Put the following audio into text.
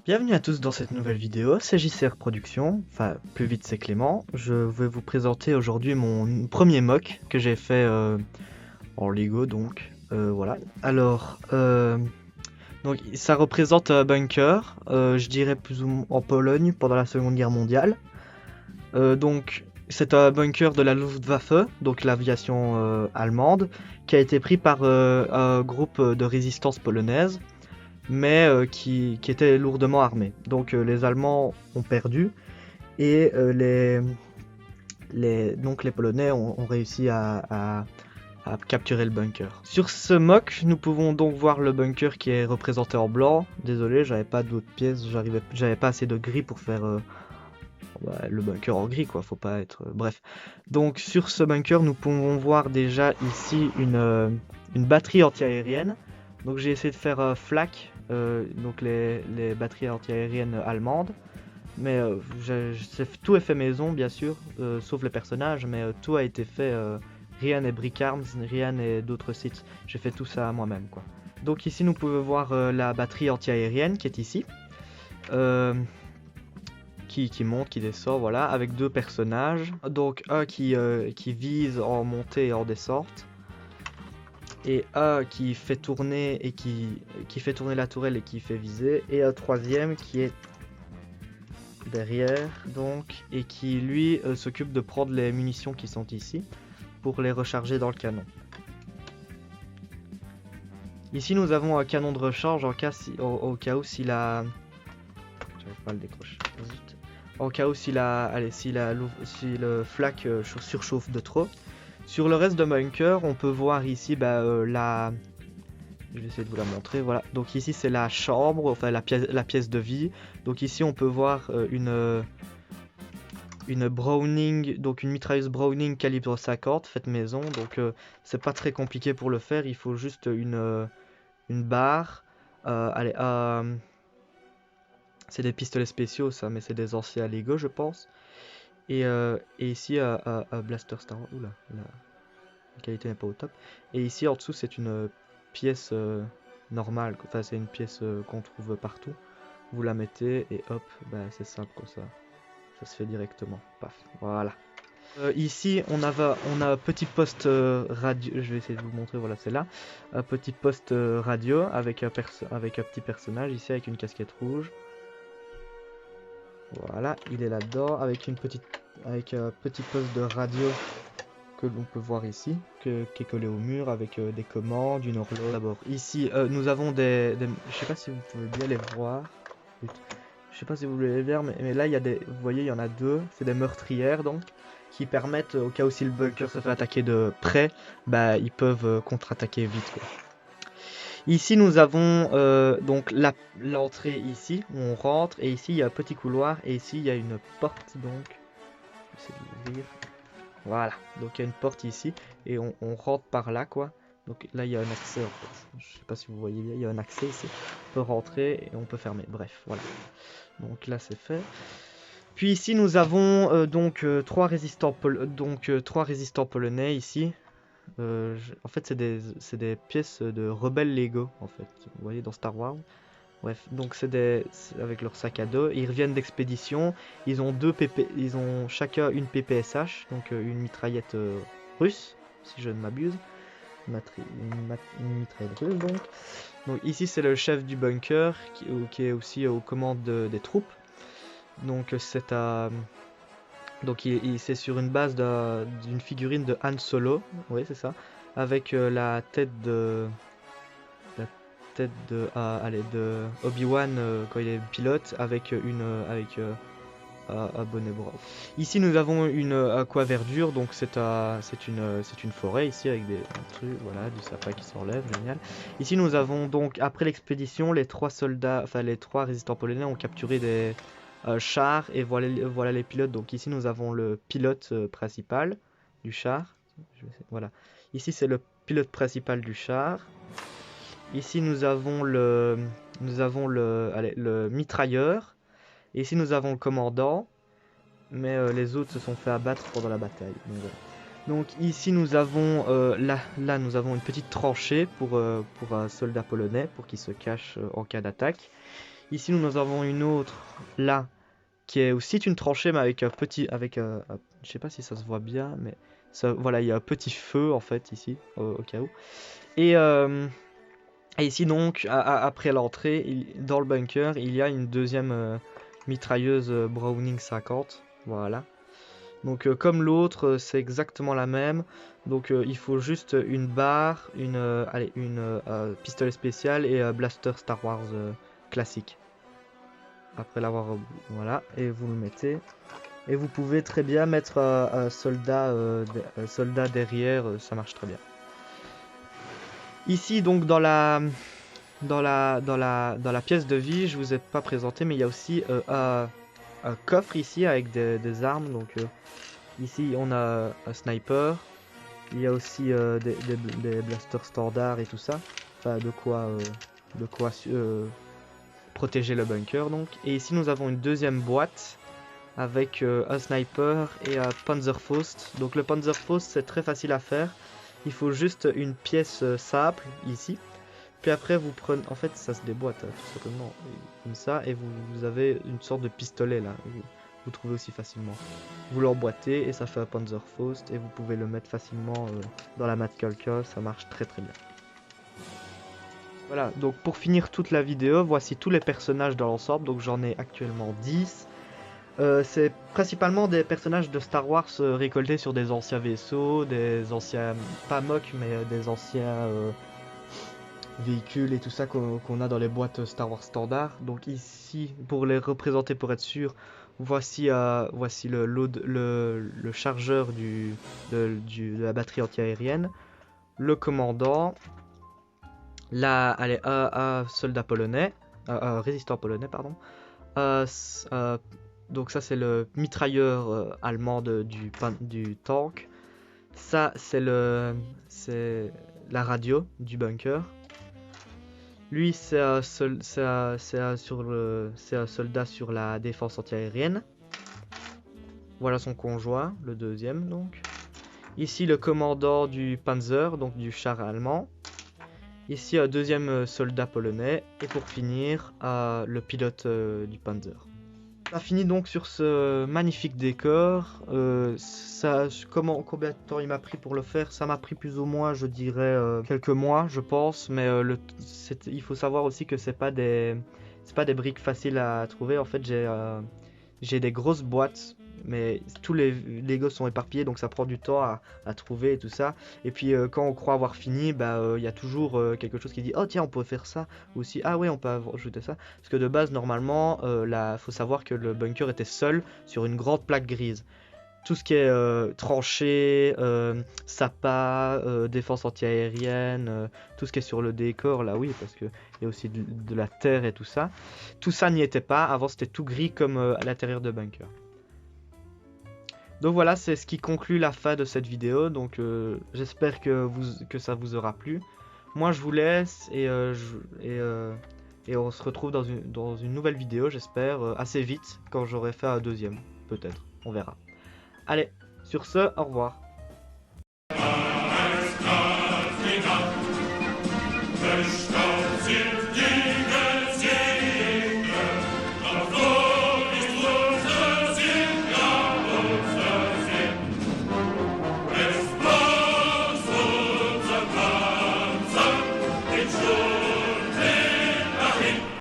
Bienvenue à tous dans cette nouvelle vidéo, c'est JCR Productions, enfin plus vite c'est Clément. Je vais vous présenter aujourd'hui mon premier mock que j'ai fait en Lego donc voilà. Alors donc ça représente un bunker, je dirais plus ou moins en Pologne pendant la Seconde Guerre mondiale. Donc c'est un bunker de la Luftwaffe, donc l'aviation allemande, qui a été pris par un groupe de résistance polonaise, mais qui était lourdement armé. Donc les Allemands ont perdu et donc les Polonais ont réussi à capturer le bunker. Sur ce mock, nous pouvons donc voir le bunker qui est représenté en blanc. Désolé, j'avais pas d'autres pièces, j'avais pas assez de gris pour faire le bunker en gris, quoi. Faut pas être. Bref. Donc sur ce bunker, nous pouvons voir déjà ici une batterie antiaérienne. Donc j'ai essayé de faire flak, donc les batteries antiaériennes allemandes. Mais tout est fait maison, bien sûr, sauf les personnages, mais tout a été fait. Rien n'est Brickarms, rien n'est d'autres sites. J'ai fait tout ça moi-même, quoi. Donc ici, nous pouvons voir la batterie antiaérienne qui est ici. Qui monte, qui descend, voilà, avec deux personnages. Donc un qui vise en montée et en descente. Et un qui fait tourner et qui fait tourner la tourelle et qui fait viser. Et un troisième qui est derrière, donc, et qui lui s'occupe de prendre les munitions qui sont ici pour les recharger dans le canon. Ici nous avons un canon de recharge au cas où si la... J'arrive pas à le décrocher. En cas où si le flak surchauffe de trop. Sur le reste de bunker, on peut voir ici la... Je vais essayer de vous la montrer, voilà. Donc ici c'est la chambre, enfin la pièce de vie. Donc ici on peut voir une Browning, donc une mitrailleuse Browning calibre 50 faite maison. Donc c'est pas très compliqué pour le faire, il faut juste une barre. C'est des pistolets spéciaux ça, mais c'est des anciens Lego je pense. Et ici un Blaster Star. Oula, la qualité n'est pas au top. Et ici en dessous c'est une pièce normale, enfin c'est une pièce qu'on trouve partout. Vous la mettez et hop, c'est simple comme ça. Ça se fait directement. Paf, voilà. Ici on a un petit poste radio. Je vais essayer de vous montrer, voilà c'est là. Un petit poste radio avec un petit personnage ici avec une casquette rouge. Voilà, il est là-dedans avec un petit poste de radio que l'on peut voir ici, qui est collé au mur avec des commandes, une horloge. D'abord, ici nous avons je sais pas si vous pouvez bien les voir. Je sais pas si vous voulez les voir, mais là il y a vous voyez, il y en a deux. C'est des meurtrières donc, qui permettent au cas où si le bunker se fait attaquer de près, ils peuvent contre-attaquer vite, quoi. Ici nous avons donc l'entrée ici où on rentre, et ici il y a un petit couloir, et ici il y a une porte donc. Je vais essayer de l'ouvrir. Voilà, donc il y a une porte ici et on rentre par là, quoi. Donc là il y a un accès en fait. Je sais pas si vous voyez bien, il y a un accès ici. On peut rentrer et on peut fermer. Bref, voilà. Donc là c'est fait. Puis ici nous avons trois résistants polonais ici. En fait c'est des pièces de rebelles Lego en fait. Vous voyez dans Star Wars. Bref, donc c'est avec leur sac à dos, ils reviennent d'expédition, ils ont chacun une PPSH, donc une mitraillette russe, si je ne m'abuse, une mitraillette russe donc. Donc ici c'est le chef du bunker qui est aussi aux commandes des troupes. Donc c'est sur une base d'une figurine de Han Solo, oui c'est ça, avec la tête de Obi-Wan quand il est pilote avec un bonnet bras. Ici nous avons une aquaverdure, donc c'est une forêt ici avec des trucs, voilà, du sapin qui s'enlève, génial. Ici nous avons donc après l'expédition les trois résistants polonais ont capturé des chars et voilà les pilotes. Donc ici nous avons le pilote principal du char. Voilà. Ici c'est le pilote principal du char. Ici nous avons le mitrailleur. Et ici nous avons le commandant. Mais les autres se sont fait abattre pendant la bataille. Donc, voilà. Donc ici nous avons là nous avons une petite tranchée pour un soldat polonais pour qu'il se cache en cas d'attaque. Ici, nous avons une autre là qui est aussi une tranchée, mais avec un petit, je sais pas si ça se voit bien, mais ça, voilà, il y a un petit feu en fait ici, au cas où. Et ici donc, après l'entrée, dans le bunker, il y a une deuxième mitrailleuse Browning 50, voilà. Donc comme l'autre, c'est exactement la même. Donc il faut juste une barre, une pistolet spécial et blaster Star Wars classique. Après l'avoir, voilà, et vous le mettez. Et vous pouvez très bien mettre un soldat derrière, ça marche très bien. Ici donc dans la pièce de vie, je vous ai pas présenté, mais il y a aussi un coffre ici avec des armes. Donc ici on a un sniper, il y a aussi des blasters standards et tout ça. Enfin de quoi protéger le bunker donc. Et ici nous avons une deuxième boîte avec un sniper et un Panzerfaust. Donc le Panzerfaust c'est très facile à faire. Il faut juste une pièce simple ici. Puis après vous prenez, en fait ça se déboîte tout simplement comme ça, et vous avez une sorte de pistolet là. Vous trouvez aussi facilement. Vous l'emboîtez et ça fait un Panzerfaust et vous pouvez le mettre facilement dans la Matkalka, ça marche très très bien. Voilà, donc pour finir toute la vidéo, voici tous les personnages dans l'ensemble, donc j'en ai actuellement 10. C'est principalement des personnages de Star Wars récoltés sur des anciens vaisseaux, des anciens, pas mock, mais des anciens véhicules et tout ça qu'on a dans les boîtes Star Wars standard. Donc ici, pour les représenter pour être sûr, voici le chargeur de la batterie antiaérienne, le commandant, un soldat polonais, un résistant polonais, pardon. Donc ça c'est le mitrailleur allemand du tank. Ça c'est la radio du bunker. Lui c'est un soldat sur la défense antiaérienne. Voilà son conjoint, le deuxième donc. Ici le commandant du Panzer, donc du char allemand. Ici un deuxième soldat polonais. Et pour finir le pilote du Panzer. Ça finit donc sur ce magnifique décor. Combien de temps il m'a pris pour le faire? Ça m'a pris plus ou moins, je dirais, quelques mois, je pense. Mais il faut savoir aussi que c'est pas des briques faciles à trouver. En fait, j'ai des grosses boîtes, mais tous les Legos sont éparpillés, donc ça prend du temps à trouver et tout ça. Et puis quand on croit avoir fini, il y a toujours quelque chose qui dit oh tiens on peut faire ça, ou aussi ah ouais on peut ajouter ça, parce que de base normalement faut savoir que le bunker était seul sur une grande plaque grise. Tout ce qui est tranchée, sapin, défense antiaérienne, tout ce qui est sur le décor là, oui, parce qu'il y a aussi de la terre et tout ça n'y était pas. Avant c'était tout gris comme à l'intérieur de bunker. Donc voilà, c'est ce qui conclut la fin de cette vidéo. Donc j'espère que ça vous aura plu. Moi je vous laisse et on se retrouve dans une nouvelle vidéo, j'espère, assez vite, quand j'aurai fait un deuxième, peut-être, on verra. Allez, sur ce, au revoir. It's